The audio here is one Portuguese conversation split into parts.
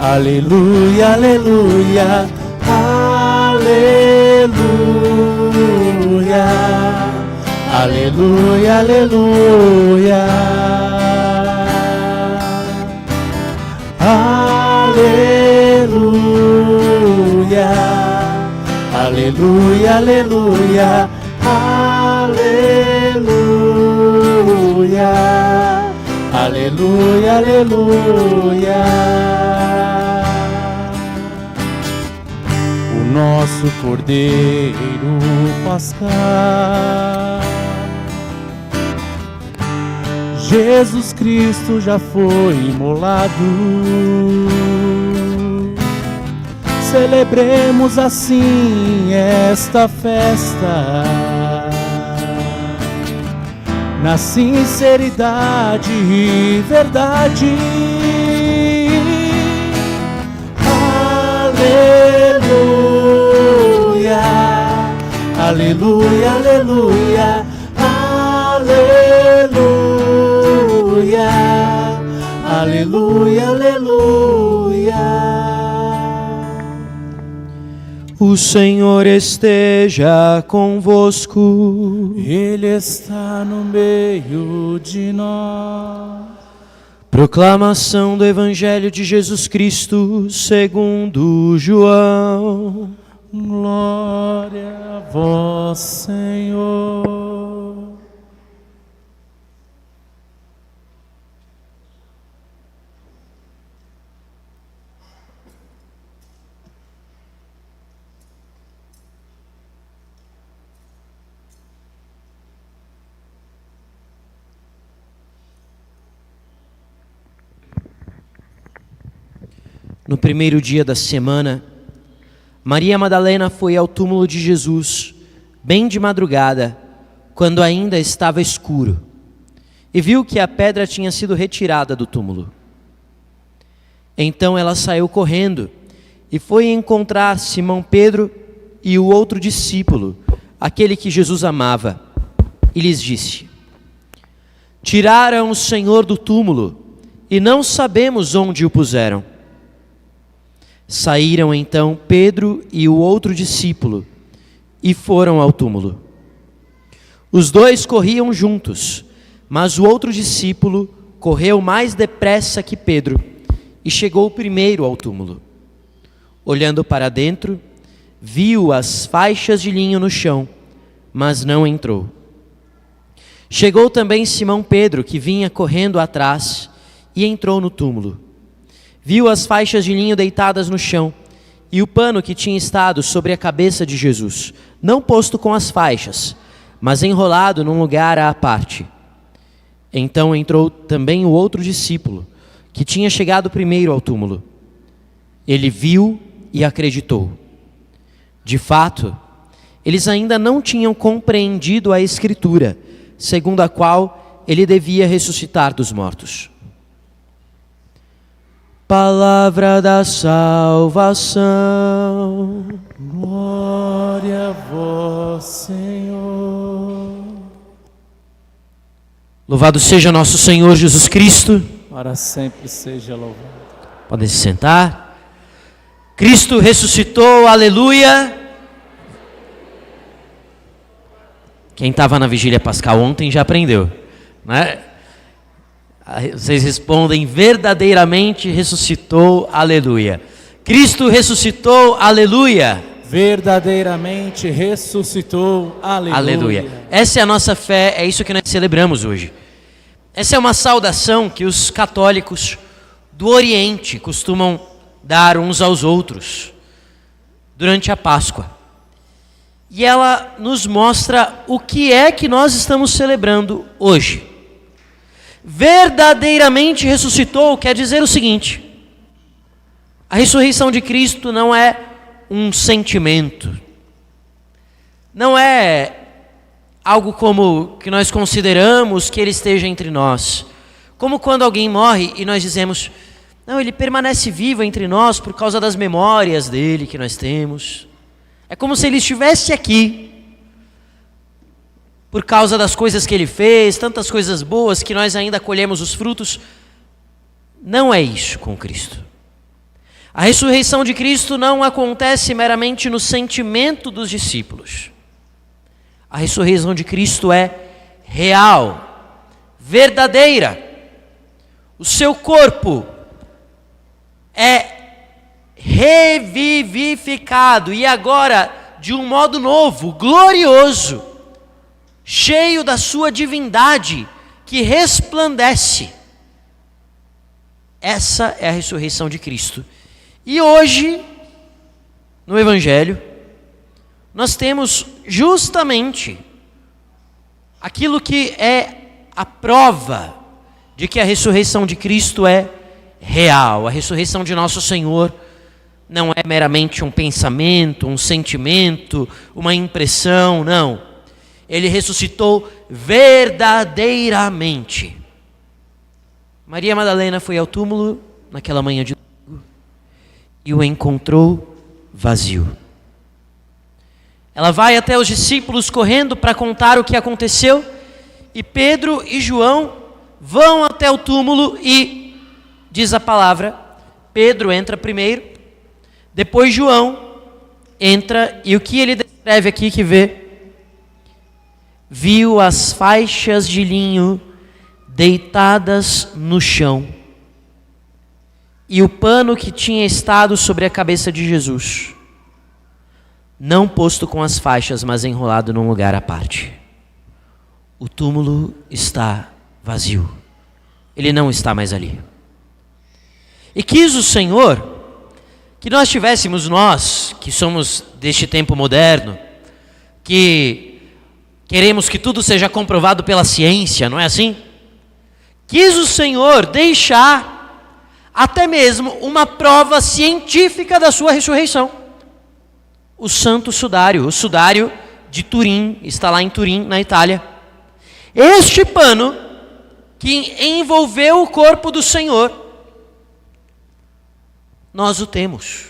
Aleluia, aleluia, aleluia, aleluia, aleluia, aleluia, aleluia, aleluia, aleluia, aleluia, aleluia. O nosso Cordeiro Pascal, Jesus Cristo já foi imolado. Celebremos assim esta festa, na sinceridade e verdade. Aleluia, aleluia, aleluia, aleluia, aleluia, aleluia. O Senhor esteja convosco. Ele está no meio de nós. Proclamação do Evangelho de Jesus Cristo segundo João. Glória a vós, Senhor. No primeiro dia da semana, Maria Madalena foi ao túmulo de Jesus, bem de madrugada, quando ainda estava escuro, e viu que a pedra tinha sido retirada do túmulo. Então ela saiu correndo e foi encontrar Simão Pedro e o outro discípulo, aquele que Jesus amava, e lhes disse: tiraram o Senhor do túmulo e não sabemos onde o puseram. Saíram então Pedro e o outro discípulo e foram ao túmulo. Os dois corriam juntos, mas o outro discípulo correu mais depressa que Pedro e chegou primeiro ao túmulo. Olhando para dentro, viu as faixas de linho no chão, mas não entrou. Chegou também Simão Pedro, que vinha correndo atrás, e entrou no túmulo. Viu as faixas de linho deitadas no chão e o pano que tinha estado sobre a cabeça de Jesus, não posto com as faixas, mas enrolado num lugar à parte. Então entrou também o outro discípulo, que tinha chegado primeiro ao túmulo. Ele viu e acreditou. De fato, eles ainda não tinham compreendido a Escritura, segundo a qual ele devia ressuscitar dos mortos. Palavra da salvação. Glória a vós, Senhor. Louvado seja nosso Senhor Jesus Cristo. Para sempre seja louvado. Podem se sentar. Cristo ressuscitou, aleluia. Quem estava na vigília pascal ontem já aprendeu, né? Vocês respondem: verdadeiramente ressuscitou, aleluia. Cristo ressuscitou, aleluia. Verdadeiramente ressuscitou, aleluia. Aleluia. Essa é a nossa fé, é isso que nós celebramos hoje. Essa é uma saudação que os católicos do Oriente costumam dar uns aos outros durante a Páscoa. E ela nos mostra o que é que nós estamos celebrando hoje. Verdadeiramente ressuscitou quer dizer o seguinte: a ressurreição de Cristo não é um sentimento, não é algo como que nós consideramos que ele esteja entre nós, como quando alguém morre e nós dizemos: não, ele permanece vivo entre nós por causa das memórias dele que nós temos. É como se ele estivesse aqui por causa das coisas que ele fez, tantas coisas boas que nós ainda colhemos os frutos. Não é isso com Cristo. A ressurreição de Cristo não acontece meramente no sentimento dos discípulos. A ressurreição de Cristo é real, verdadeira. O seu corpo é revivificado e agora de um modo novo, glorioso, cheio da sua divindade que resplandece. Essa é a ressurreição de Cristo. E hoje, no Evangelho, nós temos justamente aquilo que é a prova de que a ressurreição de Cristo é real. A ressurreição de nosso Senhor não é meramente um pensamento, um sentimento, uma impressão, não. Ele ressuscitou verdadeiramente. Maria Madalena foi ao túmulo naquela manhã de domingo e o encontrou vazio. Ela vai até os discípulos correndo para contar o que aconteceu, e Pedro e João vão até o túmulo e, diz a palavra, Pedro entra primeiro, depois João entra, e o que ele descreve aqui que vê? Viu as faixas de linho deitadas no chão e o pano que tinha estado sobre a cabeça de Jesus, não posto com as faixas, mas enrolado num lugar à parte. O túmulo está vazio. Ele não está mais ali. E quis o Senhor que nós tivéssemos, nós que somos deste tempo moderno, que queremos que tudo seja comprovado pela ciência, não é assim? Quis o Senhor deixar até mesmo uma prova científica da sua ressurreição. O Santo Sudário, o Sudário de Turim, está lá em Turim, na Itália. Este pano que envolveu o corpo do Senhor, nós o temos.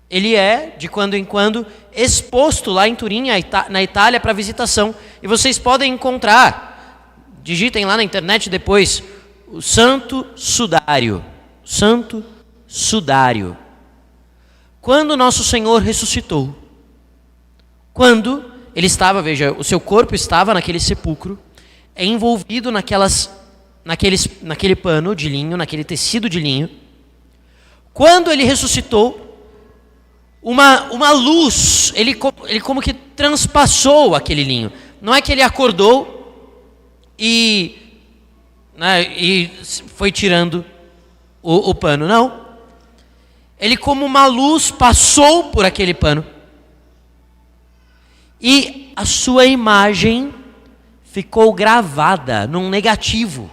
Ele é, de quando em quando, exposto lá em Turim, na Itália, para visitação. E vocês podem encontrar, digitem lá na internet depois, o Santo Sudário. Santo Sudário. Quando nosso Senhor ressuscitou, quando ele estava, veja, o seu corpo estava naquele sepulcro, envolvido naquele pano de linho, naquele tecido de linho. Quando ele ressuscitou, uma luz, ele como que transpassou aquele linho. Não é que ele acordou e foi tirando o pano, não. Ele, como uma luz, passou por aquele pano. E a sua imagem ficou gravada num negativo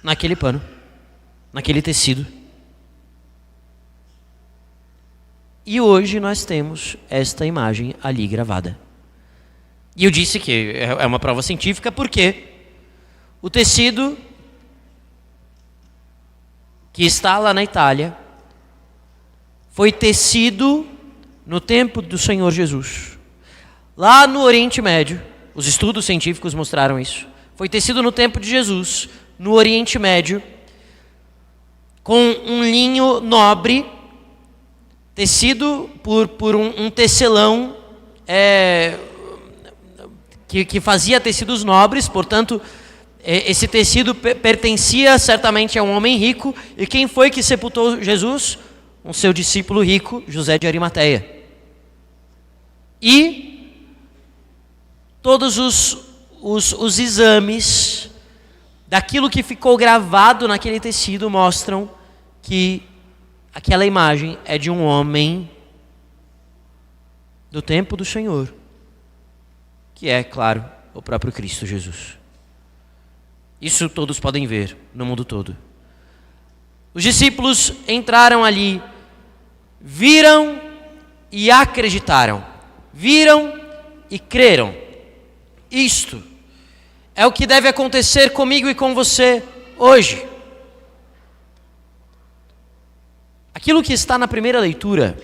naquele pano, naquele tecido. E hoje nós temos esta imagem ali gravada. E eu disse que é uma prova científica porque o tecido que está lá na Itália foi tecido no tempo do Senhor Jesus. Lá no Oriente Médio, os estudos científicos mostraram isso. Foi tecido no tempo de Jesus, no Oriente Médio, com um linho nobre, tecido por um tecelão que fazia tecidos nobres. Portanto, esse tecido pertencia certamente a um homem rico. E quem foi que sepultou Jesus? Um seu discípulo rico, José de Arimateia. E todos os exames daquilo que ficou gravado naquele tecido mostram que aquela imagem é de um homem do tempo do Senhor, que é, claro, o próprio Cristo Jesus. Isso todos podem ver no mundo todo. Os discípulos entraram ali, viram e acreditaram. Viram e creram. Isto é o que deve acontecer comigo e com você hoje. Aquilo que está na primeira leitura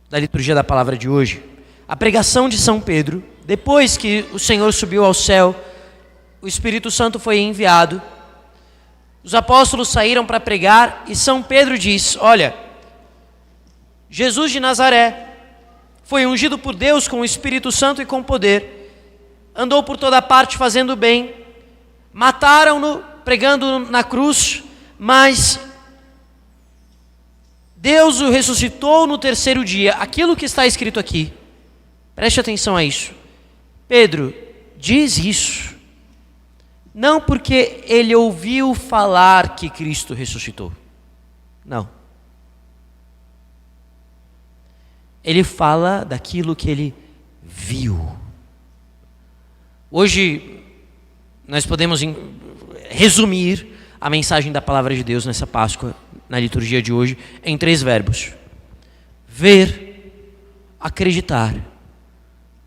da liturgia da palavra de hoje, a pregação de São Pedro, depois que o Senhor subiu ao céu, o Espírito Santo foi enviado, Os apóstolos saíram para pregar e São Pedro diz: olha, Jesus de Nazaré foi ungido por Deus com o Espírito Santo e com poder, andou por toda parte fazendo bem, mataram-no pregando na cruz, mas Deus o ressuscitou no terceiro dia. Aquilo que está escrito aqui, preste atenção a isso. Pedro diz isso não porque ele ouviu falar que Cristo ressuscitou. Não. Ele fala daquilo que ele viu. Hoje, nós podemos resumir a mensagem da palavra de Deus nessa Páscoa, na liturgia de hoje, em 3 verbos: ver, acreditar,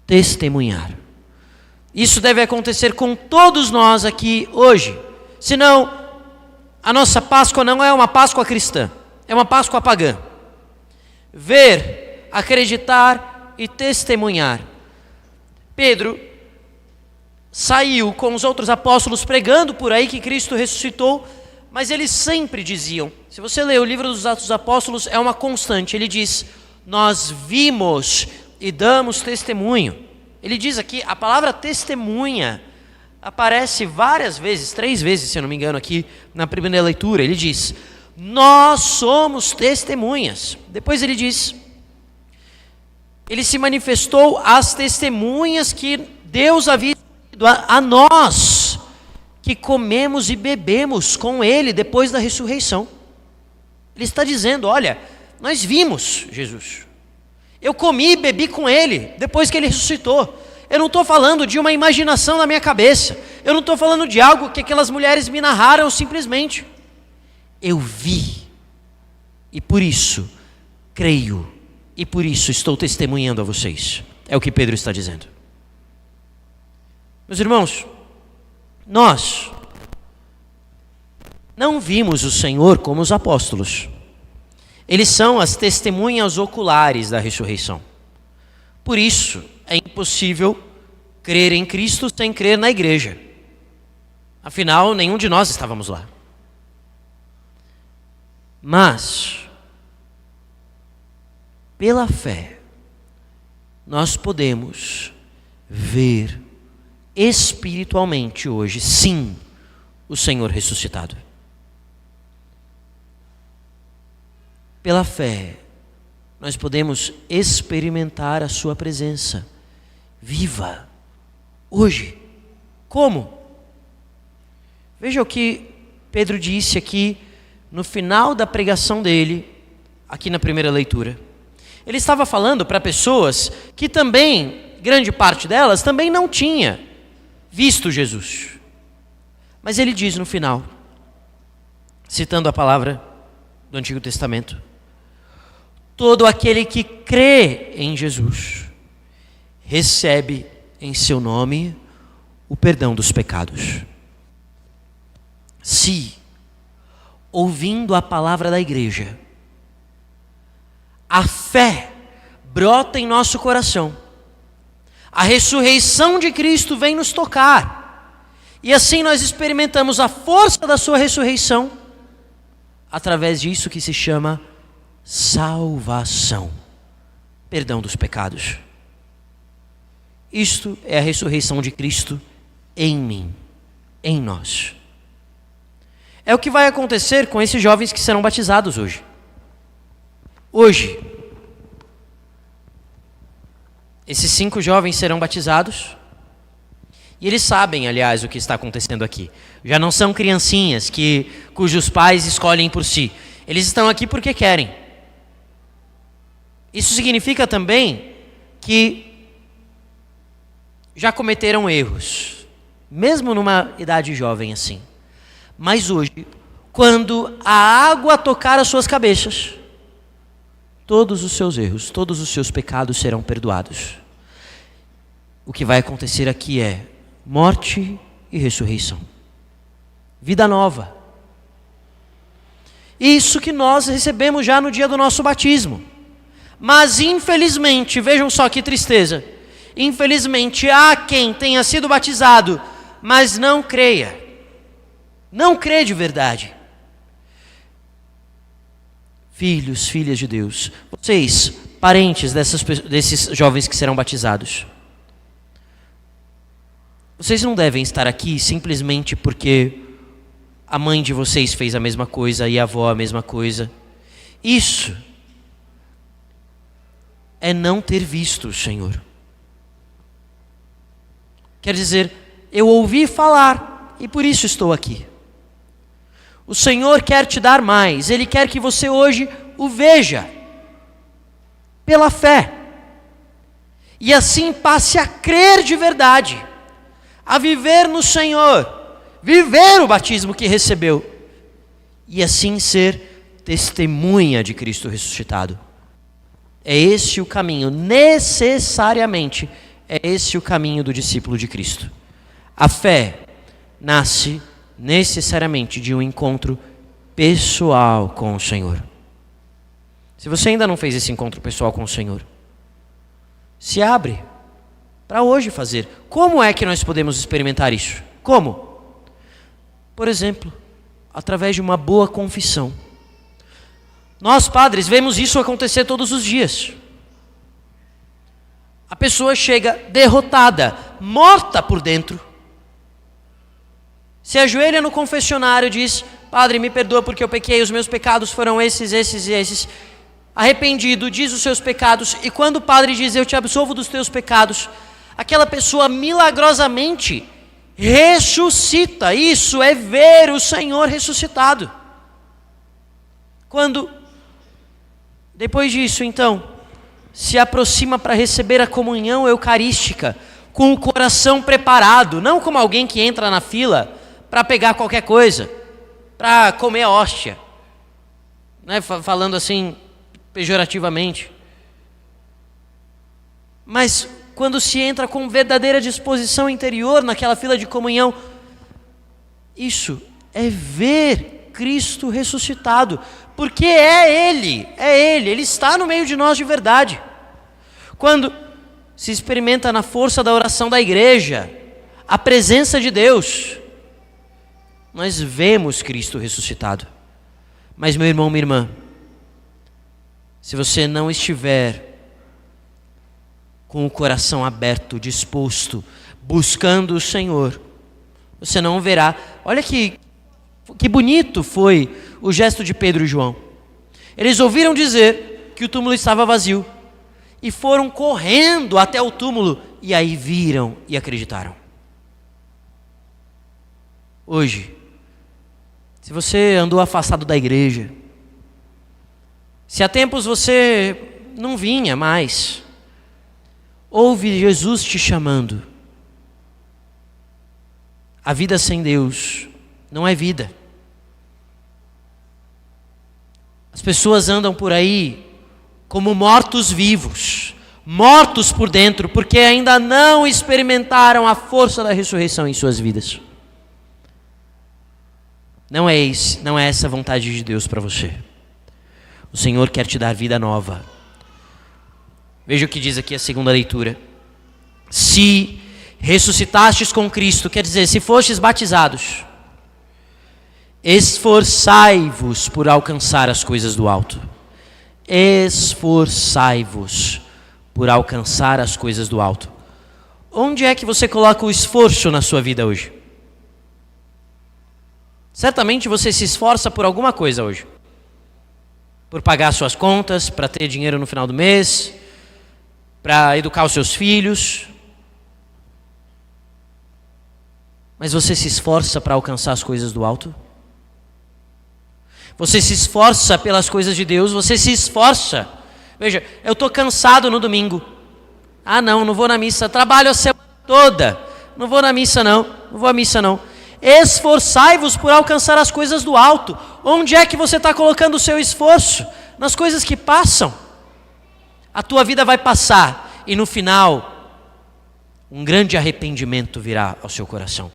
testemunhar. Isso deve acontecer com todos nós aqui hoje. Senão, a nossa Páscoa não é uma Páscoa cristã, é uma Páscoa pagã. Ver, acreditar e testemunhar. Pedro saiu com os outros apóstolos pregando por aí que Cristo ressuscitou, mas eles sempre diziam, se você ler o livro dos Atos dos Apóstolos, é uma constante, ele diz: nós vimos e damos testemunho. Ele diz aqui, a palavra testemunha aparece várias vezes, 3 vezes, se eu não me engano, aqui na primeira leitura. Ele diz: nós somos testemunhas. Depois ele diz: ele se manifestou às testemunhas que Deus havia dado a nós, que comemos e bebemos com ele depois da ressurreição. Ele está dizendo: olha, nós vimos Jesus. Eu comi e bebi com ele depois que ele ressuscitou. Eu não estou falando de uma imaginação na minha cabeça. Eu não estou falando de algo que aquelas mulheres me narraram simplesmente. Eu vi. E por isso creio. E por isso estou testemunhando a vocês. É o que Pedro está dizendo. Meus irmãos, nós não vimos o Senhor como os apóstolos. Eles são as testemunhas oculares da ressurreição. Por isso, é impossível crer em Cristo sem crer na igreja. Afinal, nenhum de nós estávamos lá. Mas, pela fé, nós podemos ver espiritualmente hoje, sim, o Senhor ressuscitado. Pela fé, nós podemos experimentar a sua presença viva, hoje. Como? Veja o que Pedro disse aqui no final da pregação dele, aqui na primeira leitura. Ele estava falando para pessoas que também, grande parte delas, também não tinha visto Jesus. Mas ele diz no final, citando a palavra do Antigo Testamento: todo aquele que crê em Jesus recebe em seu nome o perdão dos pecados. Se, ouvindo a palavra da igreja, a fé brota em nosso coração, a ressurreição de Cristo vem nos tocar, e assim nós experimentamos a força da sua ressurreição, através disso que se chama salvação, perdão dos pecados. Isto é a ressurreição de Cristo em mim, em nós. É o que vai acontecer com esses jovens que serão batizados hoje. Hoje, esses 5 jovens serão batizados, e eles sabem, aliás, o que está acontecendo aqui. Já não são criancinhas cujos pais escolhem por si. Eles estão aqui porque querem. Isso significa também que já cometeram erros, mesmo numa idade jovem assim. Mas hoje, quando a água tocar as suas cabeças, todos os seus erros, todos os seus pecados serão perdoados. O que vai acontecer aqui é morte e ressurreição. Vida nova. Isso que nós recebemos já no dia do nosso batismo. Mas infelizmente, vejam só que tristeza, infelizmente há quem tenha sido batizado, mas não creia. não crê de verdade. Filhos, filhas de Deus, vocês, parentes desses jovens que serão batizados, vocês não devem estar aqui simplesmente porque a mãe de vocês fez a mesma coisa e a avó a mesma coisa. Isso é não ter visto o Senhor. Quer dizer, eu ouvi falar e por isso estou aqui. O Senhor quer te dar mais, Ele quer que você hoje o veja pela fé. E assim passe a crer de verdade, a viver no Senhor, viver o batismo que recebeu e assim ser testemunha de Cristo ressuscitado. É esse o caminho, necessariamente, é esse o caminho do discípulo de Cristo. A fé nasce necessariamente de um encontro pessoal com o Senhor. Se você ainda não fez esse encontro pessoal com o Senhor, se abre para hoje fazer. Como é que nós podemos experimentar isso? Como? Por exemplo, através de uma boa confissão. Nós, padres, vemos isso acontecer todos os dias. A pessoa chega derrotada, morta por dentro, se ajoelha no confessionário e diz: Padre, me perdoa porque eu pequei, os meus pecados foram esses, esses e esses. Arrependido, diz os seus pecados, e quando o padre diz: eu te absolvo dos teus pecados, aquela pessoa milagrosamente ressuscita. Isso é ver o Senhor ressuscitado. Quando, depois disso, então, se aproxima para receber a comunhão eucarística, com o coração preparado, não como alguém que entra na fila para pegar qualquer coisa, para comer a hóstia, né? Falando assim pejorativamente, mas quando se entra com verdadeira disposição interior naquela fila de comunhão, isso é ver Cristo ressuscitado, porque é Ele está no meio de nós de verdade. Quando se experimenta na força da oração da igreja a presença de Deus, nós vemos Cristo ressuscitado. Mas meu irmão, minha irmã, se você não estiver com o coração aberto, disposto, buscando o Senhor, você não verá. Olha que bonito foi o gesto de Pedro e João. Eles ouviram dizer que o túmulo estava vazio e foram correndo até o túmulo e aí viram e acreditaram. Hoje, se você andou afastado da igreja, se há tempos você não vinha mais, ouve Jesus te chamando. A vida sem Deus não é vida. As pessoas andam por aí como mortos-vivos, mortos por dentro, porque ainda não experimentaram a força da ressurreição em suas vidas. Não é essa a vontade de Deus para você. O Senhor quer te dar vida nova. Veja o que diz aqui a segunda leitura. Se ressuscitastes com Cristo, quer dizer, se fostes batizados, esforçai-vos por alcançar as coisas do alto. Esforçai-vos por alcançar as coisas do alto. Onde é que você coloca o esforço na sua vida hoje? Certamente você se esforça por alguma coisa hoje. Por pagar suas contas, para ter dinheiro no final do mês, para educar os seus filhos. Mas você se esforça para alcançar as coisas do alto? Você se esforça pelas coisas de Deus? Você se esforça? Veja, eu estou cansado no domingo. Não vou na missa. Trabalho a semana toda. Não vou na missa não vou à missa não. Esforçai-vos por alcançar as coisas do alto. Onde é que você está colocando o seu esforço? Nas coisas que passam. A tua vida vai passar e no final um grande arrependimento virá ao seu coração.